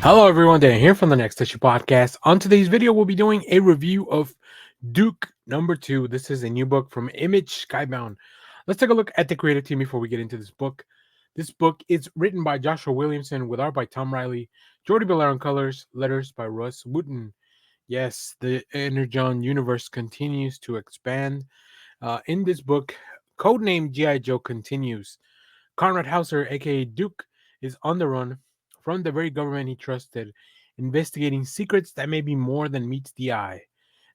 Hello everyone, Dan here from the Next Issue Podcast. On today's video, we'll be doing a review of Duke number 2. This is a new book from Image Skybound. Let's take a look at the creative team before we get into this book. This book is written by Joshua Williamson with art by Tom Reilly, Jordie Bellaire on colors, letters by Russ Wooton. Yes, the Energon universe continues to expand. In this book, codename G.I. Joe continues. Conrad Hauser, aka Duke, is on the run from the very government he trusted, investigating secrets that may be more than meets the eye.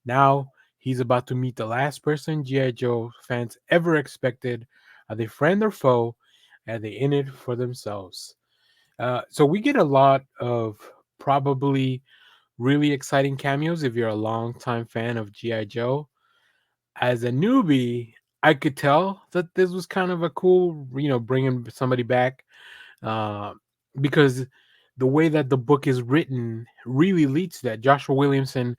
Now he's about to meet the last person G.I. Joe fans ever expected. Are they friend or foe? Are they in it for themselves? So we get a lot of probably really exciting cameos if you're a longtime fan of G.I. Joe. As a newbie, I could tell that this was kind of a cool, bringing somebody back, uh, because the way that the book is written really leads to that. Joshua Williamson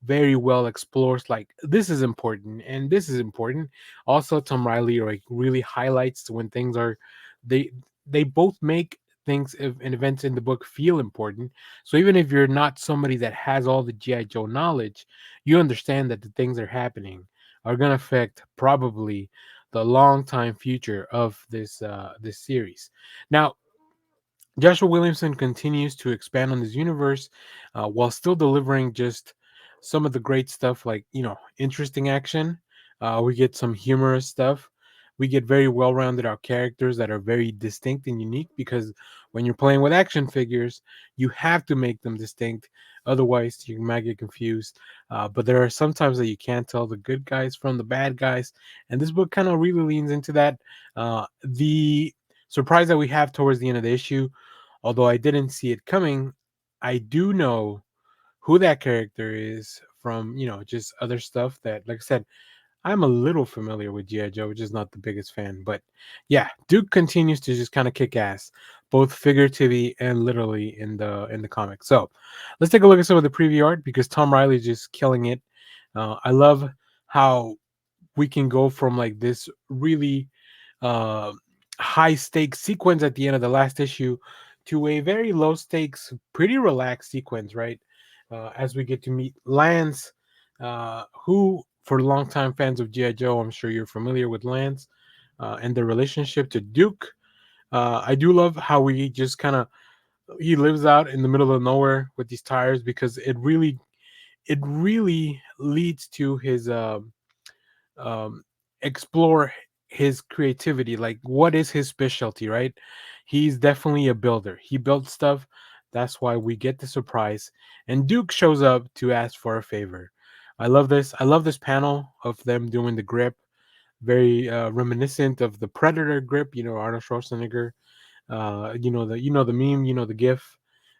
very well explores like this is important and this is important. Also, Tom Reilly like really highlights when things are they they both make things and events in the book feel important. So even if you're not somebody that has all the GI Joe knowledge, you understand that the things that are happening are going to affect probably the long time future of this series. Now, Joshua Williamson continues to expand on this universe while still delivering just some of the great stuff, like, interesting action. We get some humorous stuff. We get very well rounded out characters that are very distinct and unique because when you're playing with action figures, you have to make them distinct. Otherwise, you might get confused. But there are sometimes that you can't tell the good guys from the bad guys. And this book kind of really leans into that. The surprise that we have towards the end of the issue, although I didn't see it coming, I do know who that character is from, just other stuff that, like I said, I'm a little familiar with G.I. Joe, which is not the biggest fan. But yeah, Duke continues to just kind of kick ass, both figuratively and literally in the comic. So let's take a look at some of the preview art because Tom Reilly is just killing it. I love how we can go from like this really uh, high stakes sequence at the end of the last issue to a very low stakes, pretty relaxed sequence, right? As we get to meet Lance, who, for longtime fans of G.I. Joe, I'm sure you're familiar with Lance and the relationship to Duke. I do love how we just kind of he lives out in the middle of nowhere with these tires because it really leads to his um, explore his creativity. Like, what is his specialty, right? He's definitely a builder. He builds stuff. That's why we get the surprise. And Duke shows up to ask for a favor. I love this. I love this panel of them doing the grip. Very reminiscent of the Predator grip. Arnold Schwarzenegger. The meme. The GIF.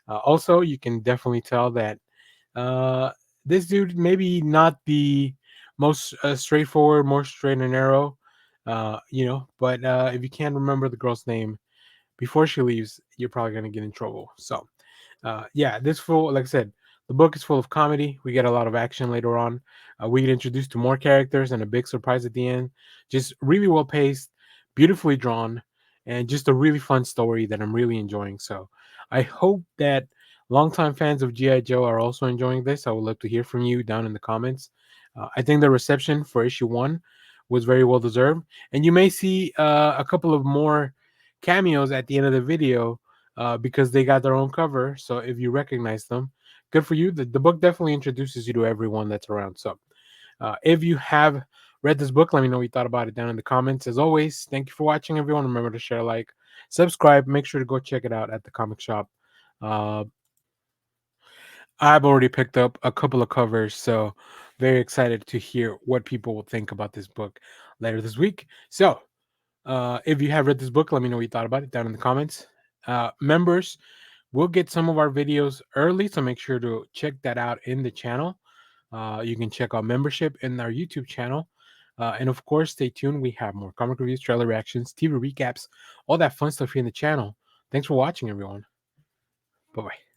Also, you can definitely tell that uh, this dude maybe not the most straightforward, more straight and narrow, but if you can't remember the girl's name before she leaves, you're probably gonna get in trouble. So, yeah, like I said, the book is full of comedy. We get a lot of action later on. We get introduced to more characters and a big surprise at the end. Just really well paced, beautifully drawn, and just a really fun story that I'm really enjoying. So I hope that longtime fans of G.I. Joe are also enjoying this. I would love to hear from you down in the comments. I think the reception for issue 1 was very well deserved. And you may see a couple of more cameos at the end of the video because they got their own cover. So if you recognize them, good for you. The book definitely introduces you to everyone that's around. So if you have read this book, let me know what you thought about it down in the comments. As always, thank you for watching, everyone. Remember to share, like, subscribe. Make sure to go check it out at the comic shop. Uh, I've already picked up a couple of covers, so very excited to hear what people will think about this book later this week. So if you have read this book, let me know what you thought about it down in the comments. Members will get some of our videos early, so make sure to check that out in the channel. You can check out membership in our YouTube channel. And of course, stay tuned. We have more comic reviews, trailer reactions, TV recaps, all that fun stuff here in the channel. Thanks for watching, everyone. Bye bye.